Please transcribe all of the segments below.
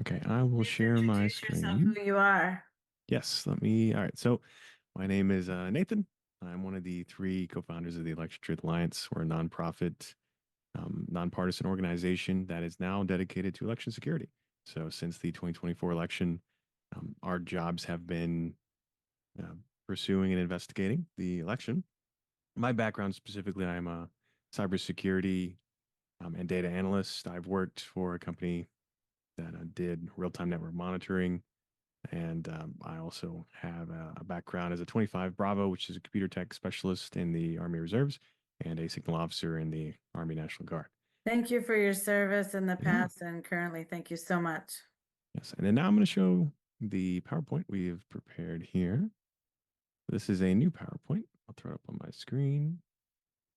Okay, I will Please share my introduce yourself, screen. who you are. Yes, all right. So my name is Nathan. I'm one of the three co-founders of the Election Truth Alliance. We're a nonprofit, nonpartisan organization that is now dedicated to election security. So since the 2024 election, our jobs have been uh, pursuing and investigating the election. My background specifically, I'm a cybersecurity and data analyst. I've worked for a company that did real-time network monitoring. And I also have a background as a 25 Bravo, which is a computer tech specialist in the Army Reserves, and a signal officer in the Army National Guard. Thank you for your service in the Yeah. past and currently. Thank you so much. Yes. And then now I'm going to show the PowerPoint we have prepared here. This is a new PowerPoint. I'll throw it up on my screen.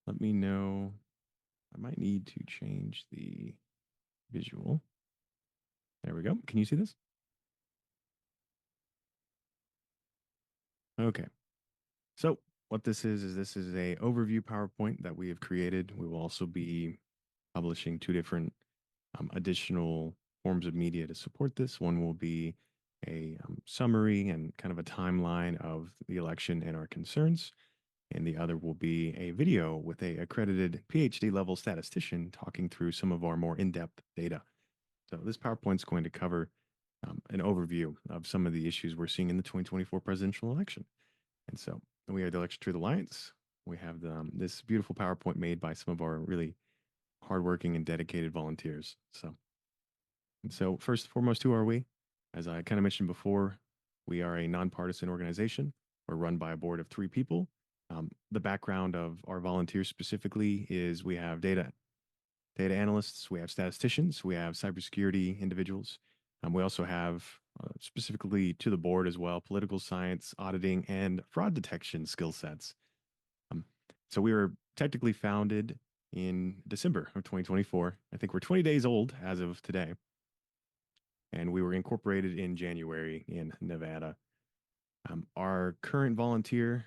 Let me know. I might need to change the visual. There we go. Can you see this? Okay. So what this is a overview PowerPoint that we have created. We will also be publishing two different additional forms of media to support this. One will be a summary and kind of a timeline of the election and our concerns. And the other will be a video with a accredited PhD level statistician talking through some of our more in-depth data. So this PowerPoint is going to cover an overview of some of the issues we're seeing in the 2024 presidential election. And so we are the Election Truth Alliance. We have this beautiful PowerPoint made by some of our really hardworking and dedicated volunteers. So first and foremost, who are we? As I kind of mentioned before, we are a nonpartisan organization. We're run by a board of three people. The background of our volunteers specifically is we have data analysts, we have statisticians, we have cybersecurity individuals. We also have specifically to the board as well, political science, auditing, and fraud detection skill sets. Um, so we were technically founded in December of 2024. I think we're 20 days old as of today. And we were incorporated in January in Nevada. Our current volunteer,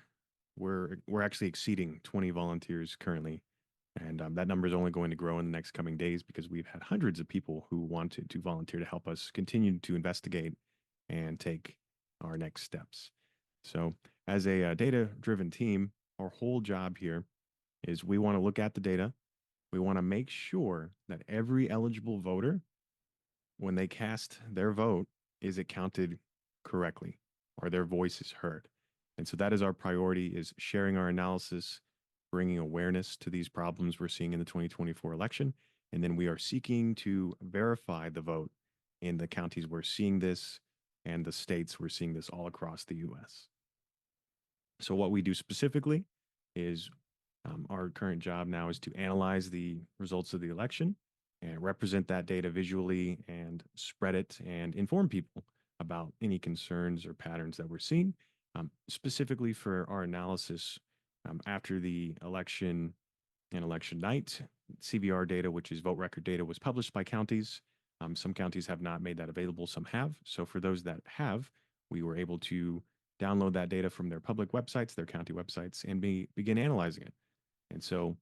we're actually exceeding 20 volunteers currently, and that number is only going to grow in the next coming days because we've had hundreds of people who wanted to volunteer to help us continue to investigate and take our next steps. So, as a data-driven team, our whole job here is we want to look at the data. We want to make sure that every eligible voter when they cast their vote, is it counted correctly? Are their voices heard? And so that is our priority is sharing our analysis, bringing awareness to these problems we're seeing in the 2024 election. And then we are seeking to verify the vote in the counties we're seeing this and the states we're seeing this all across the US. So what we do specifically is our current job now is to analyze the results of the election and represent that data visually and spread it and inform people about any concerns or patterns that we're seeing. Specifically for our analysis after the election and election night, CVR data, which is vote record data, was published by counties. Some counties have not made that available, some have. So for those that have, we were able to download that data from their public websites, their county websites, and begin analyzing it. And so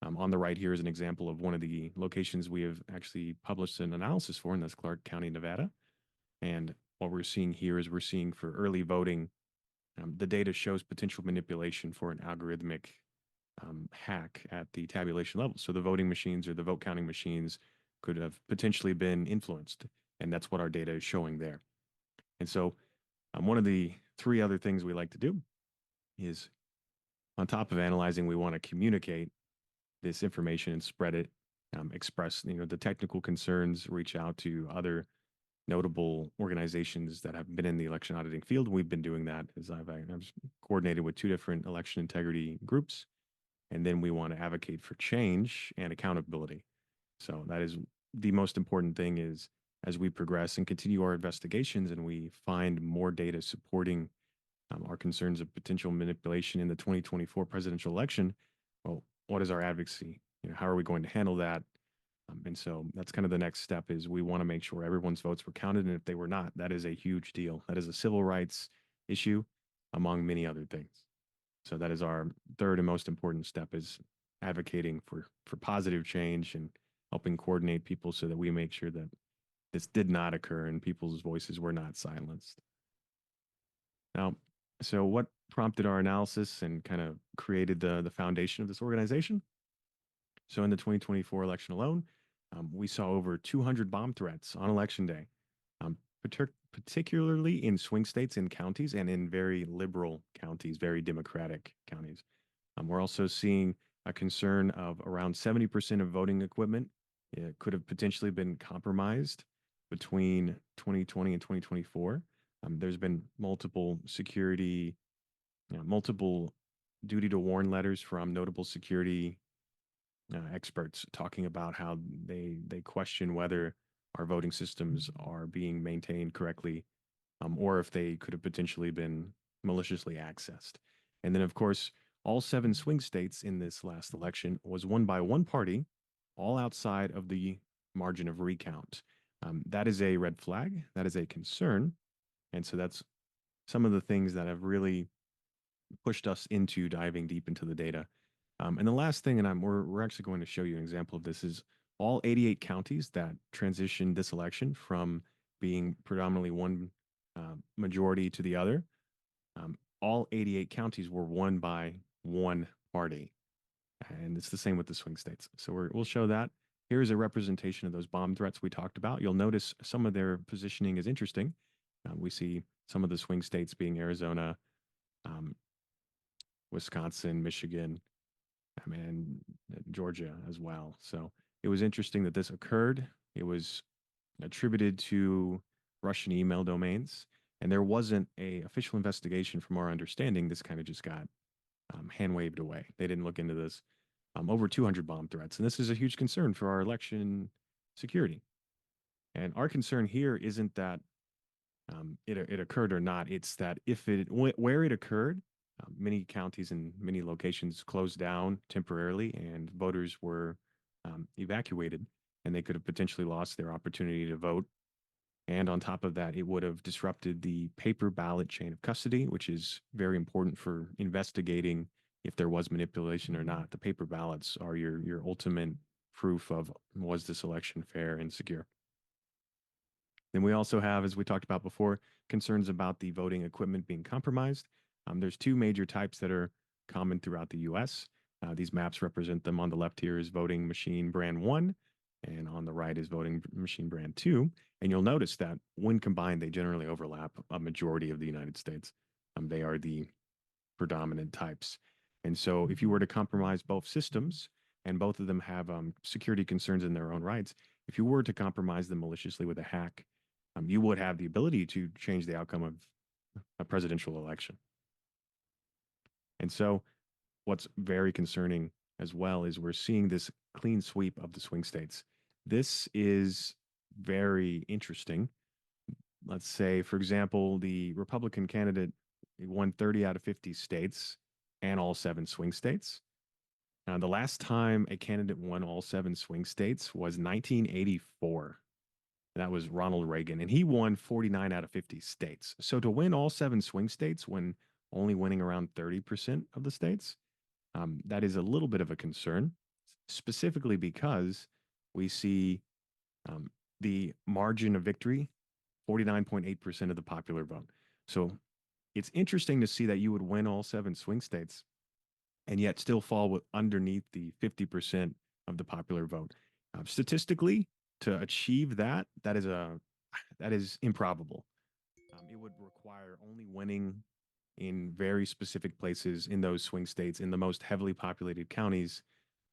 on the right here is an example of one of the locations we have actually published an analysis for, and that's Clark County, Nevada. And what we're seeing here is we're seeing for early voting, the data shows potential manipulation for an algorithmic hack at the tabulation level. So the voting machines or the vote counting machines could have potentially been influenced. And that's what our data is showing there. And so one of the three other things we like to do is on top of analyzing, we want to communicate this information and spread it, express, the technical concerns, reach out to other notable organizations that have been in the election auditing field. We've been doing that as I've coordinated with two different election integrity groups. And then we want to advocate for change and accountability. So that is the most important thing is as we progress and continue our investigations and we find more data supporting our concerns of potential manipulation in the 2024 presidential election, well, what is our advocacy? How are we going to handle that? And so that's kind of the next step is we want to make sure everyone's votes were counted. And if they were not, that is a huge deal. That is a civil rights issue among many other things. So that is our third and most important step is advocating for positive change and helping coordinate people so that we make sure that this did not occur and people's voices were not silenced. Now, so what prompted our analysis and kind of created the foundation of this organization? So in the 2024 election alone, we saw over 200 bomb threats on election day, particularly in swing states and counties and in very liberal counties, very Democratic counties. We're also seeing a concern of around 70% of voting equipment could have potentially been compromised between 2020 and 2024. There's been multiple duty to warn letters from notable security experts talking about how they question whether our voting systems are being maintained correctly, or if they could have potentially been maliciously accessed. And then, of course, all seven swing states in this last election was won by one party, all outside of the margin of recount. That is a red flag. That is a concern. And so that's some of the things that have really pushed us into diving deep into the data. And the last thing, and we're actually going to show you an example of this, is all 88 counties that transitioned this election from being predominantly one majority to the other. All 88 counties were won by one party. And it's the same with the swing states. So we'll show that. Here's a representation of those bomb threats we talked about. You'll notice some of their positioning is interesting. We see some of the swing states being Arizona, um, Wisconsin, Michigan, and Georgia as well. So it was interesting that this occurred. It was attributed to Russian email domains, and there wasn't a official investigation from our understanding. This kind of just got hand waved away. They didn't look into this. Over 200 bomb threats, and this is a huge concern for our election security. And our concern here isn't that it occurred or not. It's that if it where it occurred, many counties and many locations closed down temporarily, and voters were evacuated, and they could have potentially lost their opportunity to vote. And on top of that, it would have disrupted the paper ballot chain of custody, which is very important for investigating if there was manipulation or not. The paper ballots are your ultimate proof of was this election fair and secure. Then we also have, as we talked about before, concerns about the voting equipment being compromised. There's two major types that are common throughout the US. These maps represent them. On the left here is voting machine brand one, and on the right is voting machine brand two. And you'll notice that when combined, they generally overlap a majority of the United States. They are the predominant types. And so if you were to compromise both systems, and both of them have security concerns in their own rights, if you were to compromise them maliciously with a hack, you would have the ability to change the outcome of a presidential election. And so, what's very concerning as well is we're seeing this clean sweep of the swing states. This is very interesting. Let's say, for example, the Republican candidate won 30 out of 50 states and all seven swing states. The last time a candidate won all seven swing states was 1984. That was Ronald Reagan, and he won 49 out of 50 states. So to win all seven swing states when only winning around 30% of the states, that is a little bit of a concern, specifically because we see the margin of victory, 49.8% of the popular vote. So it's interesting to see that you would win all seven swing states and yet still fall underneath the 50% of the popular vote. Statistically, to achieve that, that is improbable. It would require only winning in very specific places in those swing states in the most heavily populated counties,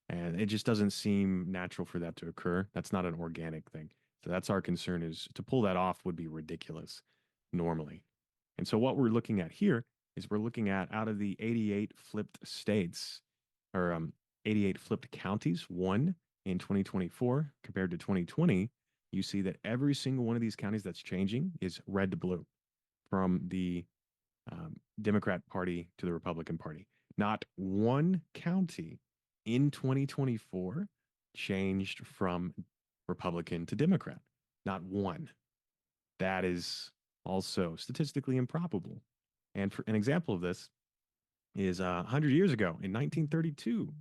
and it just doesn't seem natural for that to occur. That's not an organic thing. So that's our concern, is to pull that off would be ridiculous normally. And so what we're looking at here is we're looking at out of the 88 flipped states or 88 flipped counties, one in 2024 compared to 2020, you see that every single one of these counties that's changing is red to blue from the Democrat Party to the Republican Party. Not one county in 2024 changed from Republican to Democrat. Not one. That is also statistically improbable. And for an example of this is 100 years ago in 1932,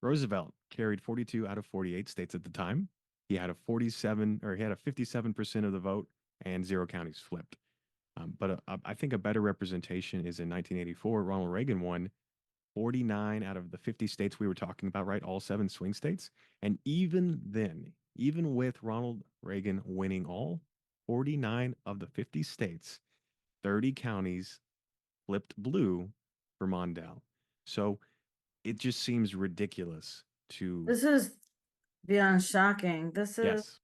Roosevelt carried 42 out of 48 states at the time. He had a 47 or he had a 57% of the vote and 0 counties flipped. But I think a better representation is in 1984, Ronald Reagan won 49 out of the 50 states we were talking about, right? All seven swing states. And even then, even with Ronald Reagan winning all 49 of the 50 states, 30 counties flipped blue for Mondale. So it just seems ridiculous to, This is beyond shocking. This is yes,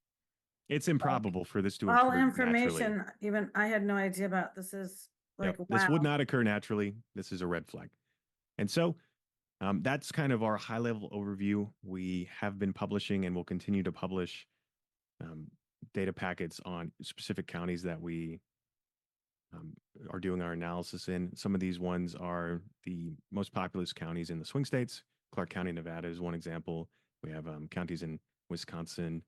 it's like improbable for this to all occur naturally. information, even I had no idea about. This is like, Yep. This would wow. not occur naturally. This is a red flag. And so that's kind of our high level overview. We have been publishing and will continue to publish um, data packets on specific counties that we um, are doing our analysis in. Some of these ones are the most populous counties in the swing states. Clark County, Nevada is one example. We have counties in Wisconsin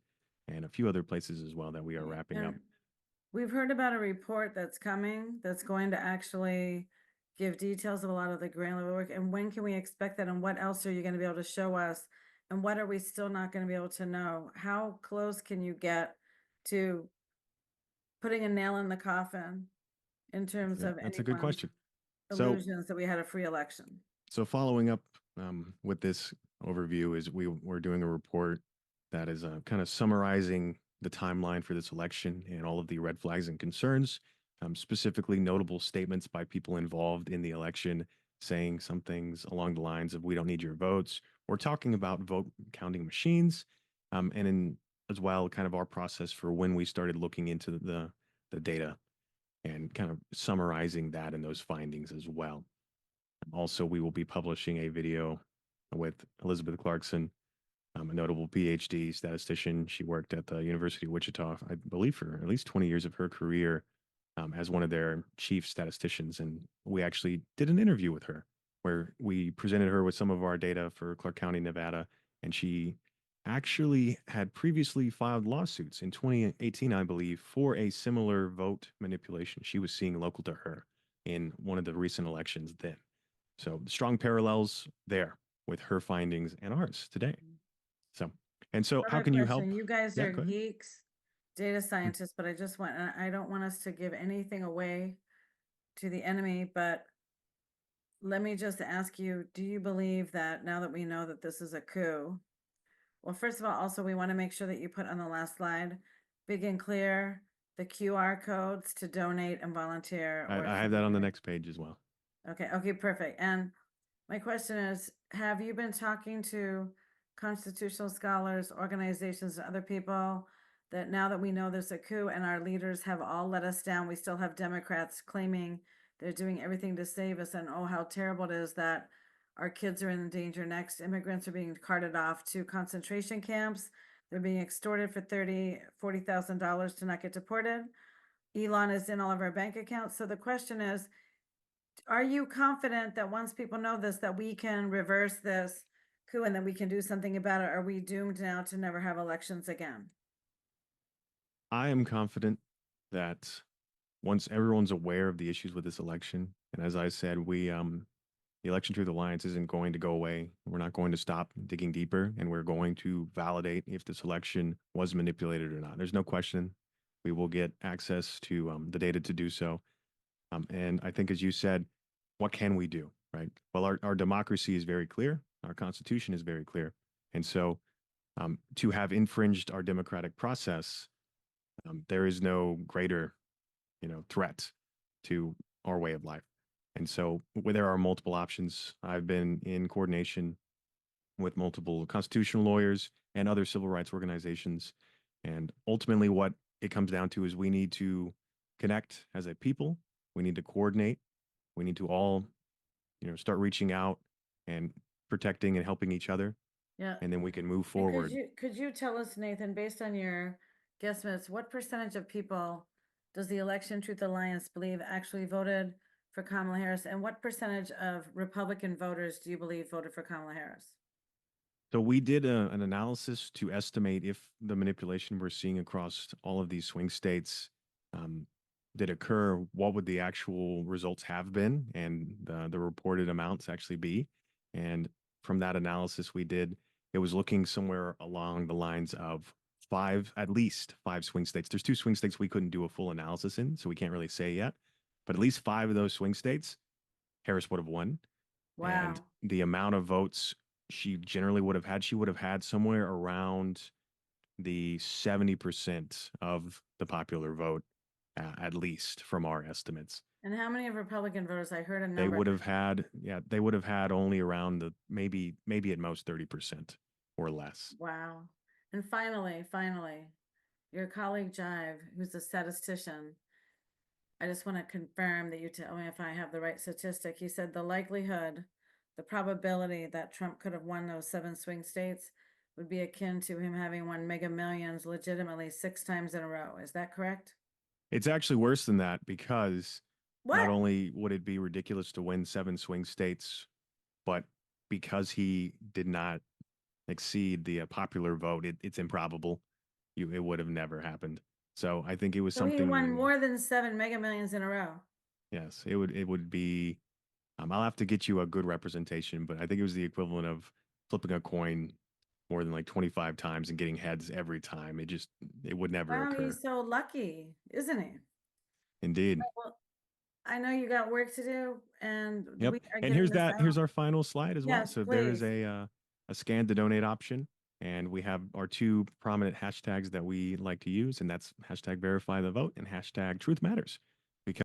and a few other places as well that we are wrapping up. And we've heard about a report that's coming that's going to actually give details of a lot of the grant level work. And when can we expect that? And what else are you going to be able to show us? And what are we still not going to be able to know? How close can you get to putting a nail in the coffin in terms of That's a good anyone's question. So illusions that we had a free election? So following up with this overview is we're doing a report that is kind of summarizing the timeline for this election and all of the red flags and concerns, specifically notable statements by people involved in the election saying some things along the lines of "We don't need your votes." We're talking about vote counting machines, and in as well, kind of our process for when we started looking into the data and kind of summarizing that and those findings as well. Also, we will be publishing a video with Elizabeth Clarkson, a notable PhD statistician. She worked at the University of Wichita, I believe, for at least 20 years of her career as one of their chief statisticians. And we actually did an interview with her where we presented her with some of our data for Clark County, Nevada. And she actually had previously filed lawsuits in 2018, I believe, for a similar vote manipulation she was seeing local to her in one of the recent elections then. So strong parallels there with her findings and ours today. So, and so how Other can you help? question, you guys Yeah, are go ahead. geeks, data Mm. scientists, but I just want, and I don't want us to give anything away to the enemy, but let me just ask you, do you believe that now that we know that this is a coup? Well, first of all, also, we want to make sure that you put on the last slide, big and clear, the QR codes to donate and volunteer or I have that on the submit. next page as well. Okay, okay, perfect. And my question is, have you been talking to constitutional scholars, organizations, and other people that now that we know there's a coup and our leaders have all let us down, we still have Democrats claiming they're doing everything to save us, and oh, how terrible it is that our kids are in danger next. Immigrants are being carted off to concentration camps. They're being extorted for $40,000 to not get deported. Elon is in all of our bank accounts. So the question is, are you confident that once people know this, that we can reverse this coup and that we can do something about it? Are we doomed now to never have elections again? I am confident that once everyone's aware of the issues with this election, and as I said, the election truth alliance isn't going to go away. We're not going to stop digging deeper, and we're going to validate if this election was manipulated or not. There's no question. We will get access to the data to do so. And I think, as you said, what can we do, right? Well, our democracy is very clear. Our Constitution is very clear. And so to have infringed our democratic process, there is no greater, threat to our way of life. And so where there are multiple options, I've been in coordination with multiple constitutional lawyers and other civil rights organizations. And ultimately, what it comes down to is we need to connect as a people. We need to coordinate. We need to all, start reaching out and protecting and helping each other. Yeah. And then we can move And forward. could you tell us, Nathan, based on your guesstimates, what percentage of people does the Election Truth Alliance believe actually voted for Kamala Harris? And what percentage of Republican voters do you believe voted for Kamala Harris? So we did an analysis to estimate if the manipulation we're seeing across all of these swing states um, did occur, what would the actual results have been and the reported amounts actually be. And from that analysis we did, it was looking somewhere along the lines of at least five swing states. There's two swing states we couldn't do a full analysis in, so we can't really say yet. But at least five of those swing states, Harris would have won. And Wow. the amount of votes she generally she would have had somewhere around the 70% of the popular vote, at least from our estimates. And how many of Republican voters? I heard a They number. would have had, yeah, they would have had only around the maybe at most 30% or less. Wow. And finally, your colleague Jive, who's a statistician, I just want to confirm that you tell me if I have the right statistic. He said the likelihood, the probability that Trump could have won those 7 swing states would be akin to him having won Mega Millions legitimately 6 times in a row. Is that correct? It's actually worse than that because not What? only would it be ridiculous to win seven swing states, but because he did not exceed the popular vote, it's improbable. It would have never happened. So I think it was So he won something. more than 7 Mega Millions in a row. Yes, it would be. I'll have to get you a good representation, but I think it was the equivalent of flipping a coin more than like 25 times and getting heads every time. It would never Wow, occur. he's so lucky, isn't he? Indeed. Well, I know you got work to do, and we Yep. are And getting here's this that. Here's out. our final slide as well. Yes, So there is please. a scan to donate option, and we have our two prominent hashtags that we like to use, and that's hashtag verify the vote and hashtag truth matters. Because